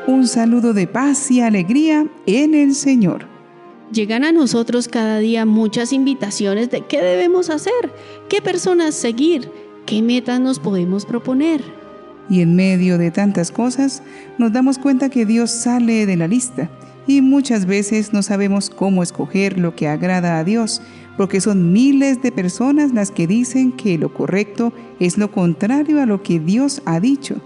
Un saludo de paz y alegría en el Señor. Llegan a nosotros cada día muchas invitaciones de qué debemos hacer, qué personas seguir, qué metas nos podemos proponer. Y en medio de tantas cosas, nos damos cuenta que Dios sale de la lista y muchas veces no sabemos cómo escoger lo que agrada a Dios, porque son miles de personas las que dicen que lo correcto es lo contrario a lo que Dios ha dicho.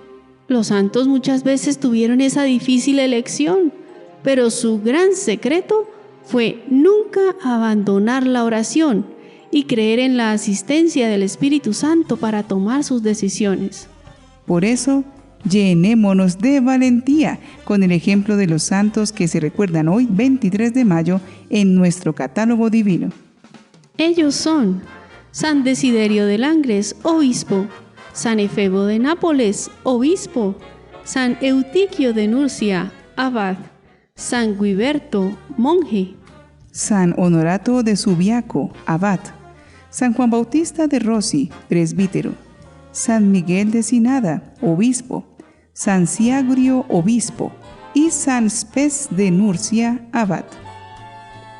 Los santos muchas veces tuvieron esa difícil elección, pero su gran secreto fue nunca abandonar la oración y creer en la asistencia del Espíritu Santo para tomar sus decisiones. Por eso, llenémonos de valentía con el ejemplo de los santos que se recuerdan hoy, 23 de mayo, en nuestro catálogo divino. Ellos son San Desiderio de Langres, obispo; San Efebo de Nápoles, obispo; San Eutiquio de Nurcia, abad; San Guiberto, monje; San Honorato de Subiaco, abad; San Juan Bautista de Rossi, presbítero; San Miguel de Sinada, obispo; San Siagrio, obispo; y San Spes de Nurcia, abad.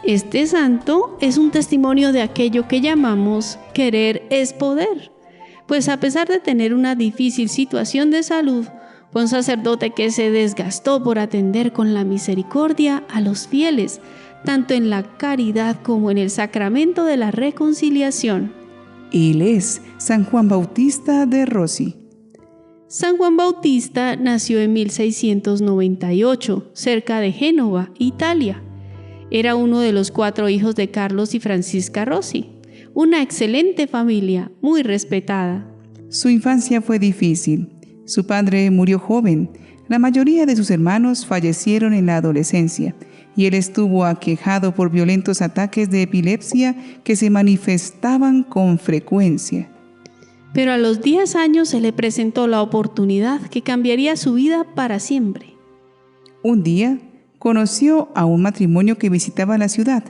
Este santo es un testimonio de aquello que llamamos querer es poder, pues a pesar de tener una difícil situación de salud, fue un sacerdote que se desgastó por atender con la misericordia a los fieles, tanto en la caridad como en el sacramento de la reconciliación. Él es San Juan Bautista de Rossi. San Juan Bautista nació en 1698, cerca de Génova, Italia. Era uno de los 4 hijos de Carlos y Francisca Rossi, una excelente familia, muy respetada. Su infancia fue difícil. Su padre murió joven. La mayoría de sus hermanos fallecieron en la adolescencia y él estuvo aquejado por violentos ataques de epilepsia que se manifestaban con frecuencia. Pero a los 10 años se le presentó la oportunidad que cambiaría su vida para siempre. Un día conoció a un matrimonio que visitaba la ciudad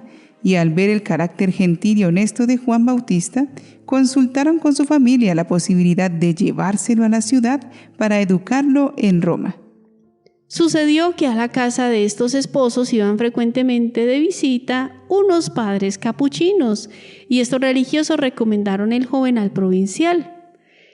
y al ver el carácter gentil y honesto de Juan Bautista, consultaron con su familia la posibilidad de llevárselo a la ciudad para educarlo en Roma. Sucedió que a la casa de estos esposos iban frecuentemente de visita unos padres capuchinos, y estos religiosos recomendaron el joven al provincial,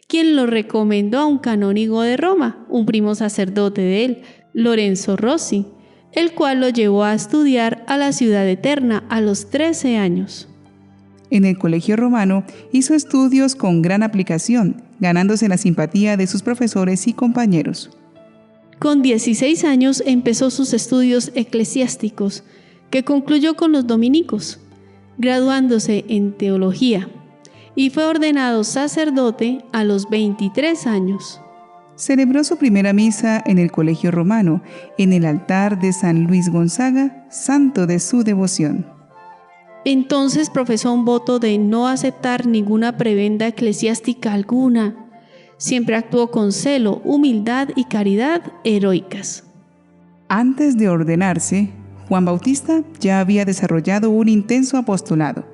quien lo recomendó a un canónigo de Roma, un primo sacerdote de él, Lorenzo Rossi, el cual lo llevó a estudiar a la Ciudad Eterna a los 13 años. En el colegio romano hizo estudios con gran aplicación, ganándose la simpatía de sus profesores y compañeros. Con 16 años empezó sus estudios eclesiásticos, que concluyó con los dominicos, graduándose en teología, y fue ordenado sacerdote a los 23 años. Celebró su primera misa en el colegio romano, en el altar de San Luis Gonzaga, santo de su devoción. Entonces profesó un voto de no aceptar ninguna prebenda eclesiástica alguna. Siempre actuó con celo, humildad y caridad heroicas. Antes de ordenarse, Juan Bautista ya había desarrollado un intenso apostolado.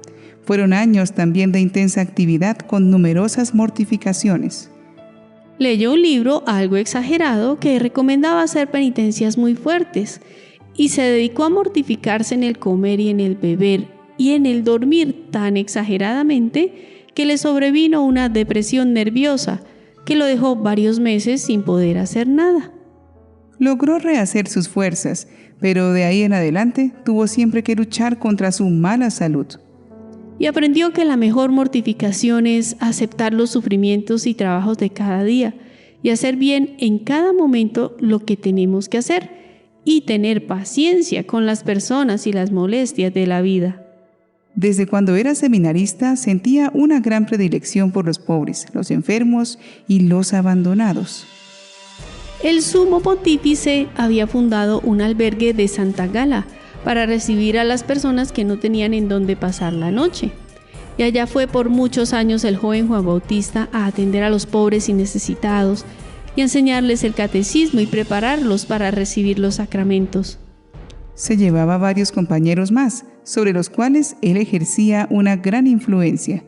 Fueron años también de intensa actividad con numerosas mortificaciones. Leyó un libro algo exagerado que recomendaba hacer penitencias muy fuertes y se dedicó a mortificarse en el comer y en el beber y en el dormir tan exageradamente que le sobrevino una depresión nerviosa que lo dejó varios meses sin poder hacer nada. Logró rehacer sus fuerzas, pero de ahí en adelante tuvo siempre que luchar contra su mala salud. Y aprendió que la mejor mortificación es aceptar los sufrimientos y trabajos de cada día y hacer bien en cada momento lo que tenemos que hacer y tener paciencia con las personas y las molestias de la vida. Desde cuando era seminarista sentía una gran predilección por los pobres, los enfermos y los abandonados. El sumo pontífice había fundado un albergue de Santa Gala para recibir a las personas que no tenían en dónde pasar la noche. Y allá fue por muchos años el joven Juan Bautista a atender a los pobres y necesitados y enseñarles el catecismo y prepararlos para recibir los sacramentos. Se llevaba varios compañeros más, sobre los cuales él ejercía una gran influencia.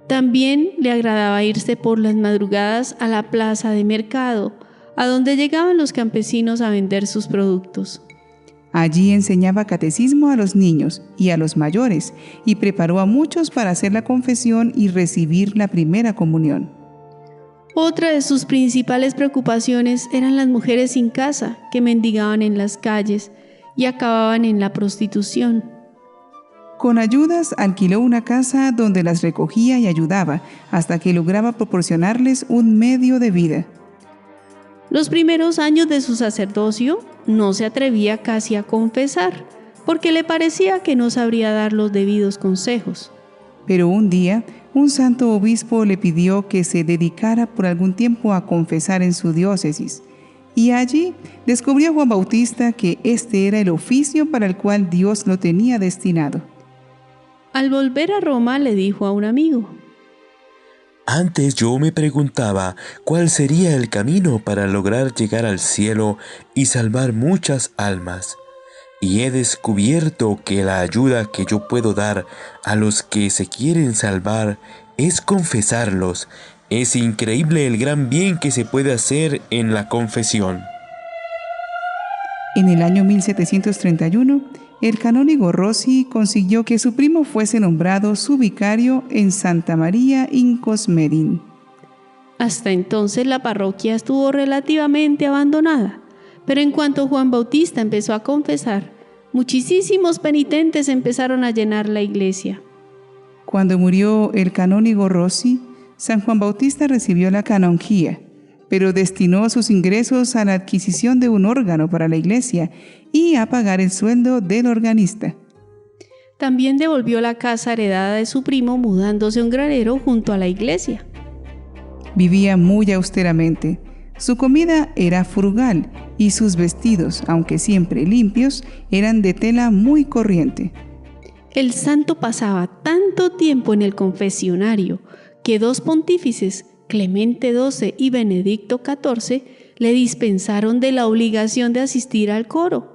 También le agradaba irse por las madrugadas a la plaza de mercado, a donde llegaban los campesinos a vender sus productos. Allí enseñaba catecismo a los niños y a los mayores y preparó a muchos para hacer la confesión y recibir la primera comunión. Otra de sus principales preocupaciones eran las mujeres sin casa que mendigaban en las calles y acababan en la prostitución. Con ayudas alquiló una casa donde las recogía y ayudaba hasta que lograba proporcionarles un medio de vida. Los primeros años de su sacerdocio no se atrevía casi a confesar, porque le parecía que no sabría dar los debidos consejos. Pero un día, un santo obispo le pidió que se dedicara por algún tiempo a confesar en su diócesis, y allí descubrió Juan Bautista que este era el oficio para el cual Dios lo tenía destinado. Al volver a Roma le dijo a un amigo: Antes yo me preguntaba cuál sería el camino para lograr llegar al cielo y salvar muchas almas. Y he descubierto que la ayuda que yo puedo dar a los que se quieren salvar es confesarlos. Es increíble el gran bien que se puede hacer en la confesión. En el año 1731, el canónigo Rossi consiguió que su primo fuese nombrado su vicario en Santa María in Cosmedin. Hasta entonces la parroquia estuvo relativamente abandonada, pero en cuanto Juan Bautista empezó a confesar, muchísimos penitentes empezaron a llenar la iglesia. Cuando murió el canónigo Rossi, San Juan Bautista recibió la canonjía, pero destinó sus ingresos a la adquisición de un órgano para la iglesia y a pagar el sueldo del organista. También devolvió la casa heredada de su primo mudándose a un granero junto a la iglesia. Vivía muy austeramente. Su comida era frugal y sus vestidos, aunque siempre limpios, eran de tela muy corriente. El santo pasaba tanto tiempo en el confesionario que dos pontífices, Clemente XII y Benedicto XIV, le dispensaron de la obligación de asistir al coro.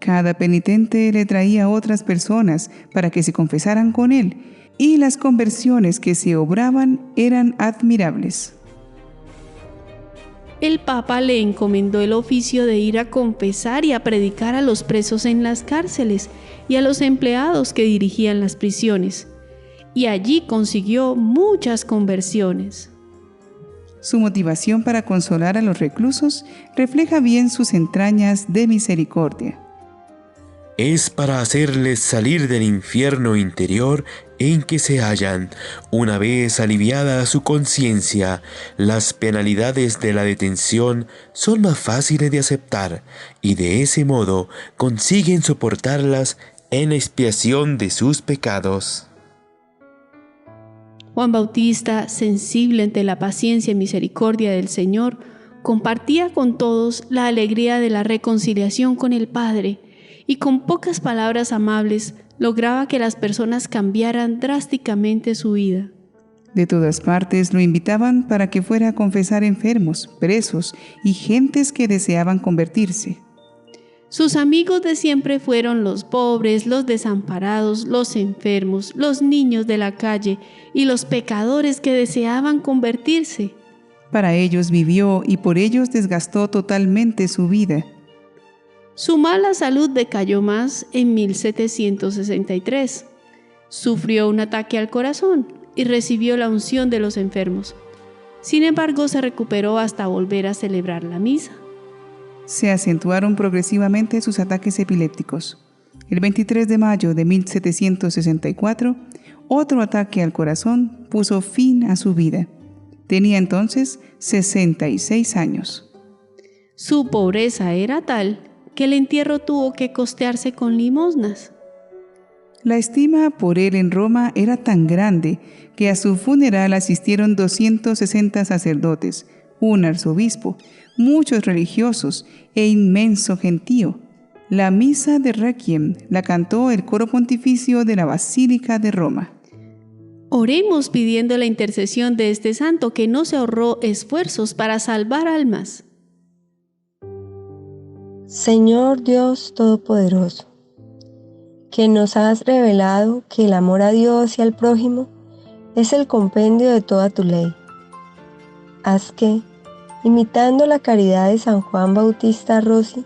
Cada penitente le traía a otras personas para que se confesaran con él, y las conversiones que se obraban eran admirables. El Papa le encomendó el oficio de ir a confesar y a predicar a los presos en las cárceles y a los empleados que dirigían las prisiones, y allí consiguió muchas conversiones. Su motivación para consolar a los reclusos refleja bien sus entrañas de misericordia. Es para hacerles salir del infierno interior en que se hallan. Una vez aliviada su conciencia, las penalidades de la detención son más fáciles de aceptar y de ese modo consiguen soportarlas en expiación de sus pecados. Juan Bautista, sensible ante la paciencia y misericordia del Señor, compartía con todos la alegría de la reconciliación con el Padre y con pocas palabras amables lograba que las personas cambiaran drásticamente su vida. De todas partes lo invitaban para que fuera a confesar enfermos, presos y gentes que deseaban convertirse. Sus amigos de siempre fueron los pobres, los desamparados, los enfermos, los niños de la calle y los pecadores que deseaban convertirse. Para ellos vivió y por ellos desgastó totalmente su vida. Su mala salud decayó más en 1763. Sufrió un ataque al corazón y recibió la unción de los enfermos. Sin embargo, se recuperó hasta volver a celebrar la misa. Se acentuaron progresivamente sus ataques epilépticos. El 23 de mayo de 1764, otro ataque al corazón puso fin a su vida. Tenía entonces 66 años. Su pobreza era tal que el entierro tuvo que costearse con limosnas. La estima por él en Roma era tan grande que a su funeral asistieron 260 sacerdotes, un arzobispo, muchos religiosos e inmenso gentío. La misa de Requiem la cantó el coro pontificio de la Basílica de Roma. Oremos pidiendo la intercesión de este santo que no se ahorró esfuerzos para salvar almas. Señor Dios Todopoderoso, que nos has revelado que el amor a Dios y al prójimo es el compendio de toda tu ley. Haz que, imitando la caridad de San Juan Bautista Rossi,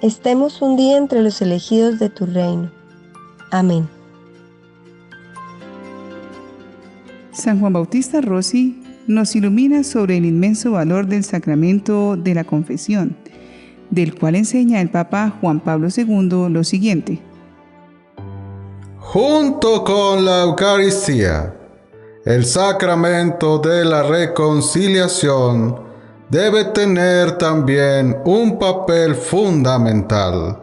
estemos un día entre los elegidos de tu reino. Amén. San Juan Bautista Rossi nos ilumina sobre el inmenso valor del sacramento de la confesión, del cual enseña el Papa Juan Pablo II lo siguiente. Junto con la Eucaristía, el sacramento de la reconciliación debe tener también un papel fundamental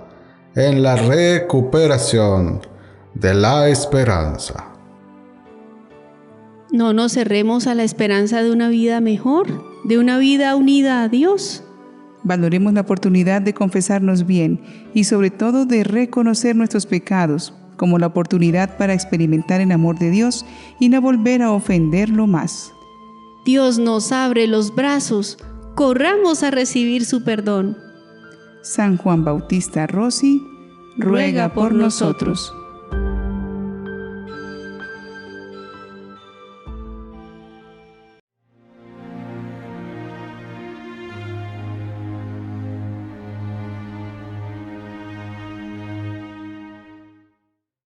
en la recuperación de la esperanza. No nos cerremos a la esperanza de una vida mejor, de una vida unida a Dios. Valoremos la oportunidad de confesarnos bien y sobre todo de reconocer nuestros pecados como la oportunidad para experimentar el amor de Dios y no volver a ofenderlo más. Dios nos abre los brazos, corramos a recibir su perdón. San Juan Bautista Rossi, ruega por nosotros.